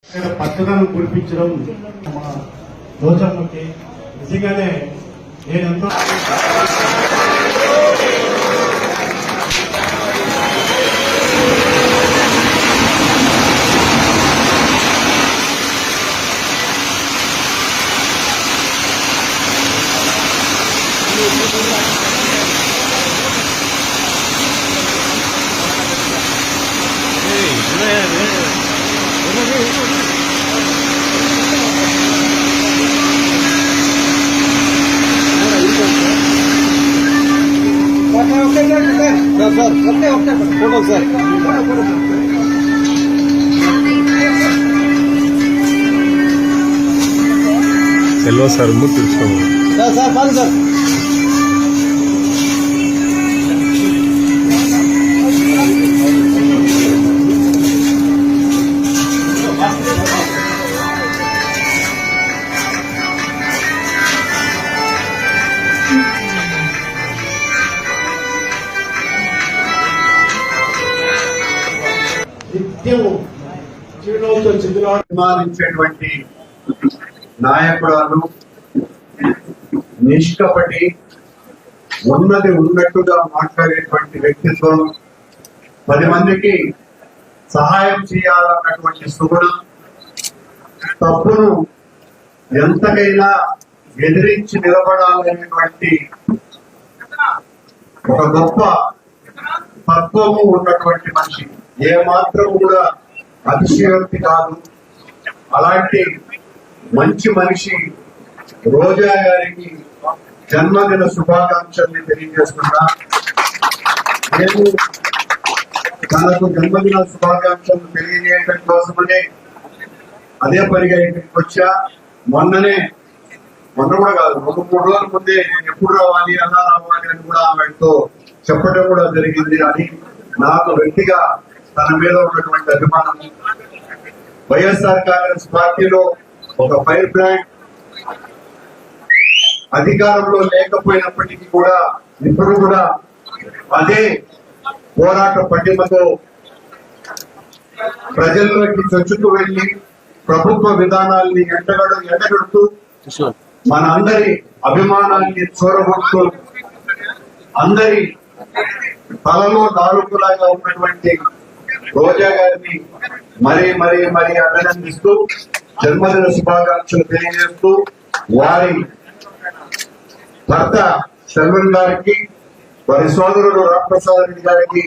పచ్చదనం కురిపించడం మా రోజమ్మకి నిజంగానే నేనెంతో फोटो सर चलो सर मुझे सर सर నిత్యం చిరునవ్వుతో అభిమానించేటువంటి నాయకురాలు, నిష్కపటి, ఉన్నది ఉన్నట్టుగా మాట్లాడేటువంటి వ్యక్తిత్వం, 10 మందికి సహాయం చేయాలన్నటువంటి సుగుణం, తప్పును ఎంతకైనా ఎదిరించి నిలబడాలనేటువంటి ఒక గొప్ప తత్వము ఉన్నటువంటి మనిషి. ఏ మాత్రం కూడా అతిశయోక్తి కాదు. అలాంటి మంచి మనిషి రోజా గారికి జన్మదిన శుభాకాంక్షల్ని తెలియజేస్తున్నా. నేను తనకు జన్మదిన శుభాకాంక్షలు తెలియజేయడం కోసమనే అదే పనిగా ఇక్కడికి వచ్చా. మొన్న కూడా కాదు, 2-3 రోజుల ముందే నేను ఎప్పుడు రావాలి, ఎలా రావాలి అని కూడా ఆమెతో చెప్పడం కూడా జరిగింది. అని నాకు వ్యక్తిగా తన మీద ఉన్నటువంటి అభిమానం. వైఎస్ఆర్ కాంగ్రెస్ పార్టీలో ఒక ఫైర్ బ్రాండ్, అధికారంలో లేకపోయినప్పటికీ కూడా ఇప్పుడు కూడా అదే పోరాట పటిమతో ప్రజల్లోకి చొచ్చుకు వెళ్లి ప్రభుత్వ విధానాల్ని ఎండగడుతూ మన అందరి అభిమానాన్ని చూరగొడుతూ అందరి తలలో దారుకులాగా ఉన్నటువంటి రోజా గారిని మరీ అభినందిస్తూ జన్మదిన శుభాకాంక్షలు తెలియజేస్తూ వారి భర్త శర్వన్ గారికి, వారి సోదరుడు రామప్రసాద్ రెడ్డి గారికి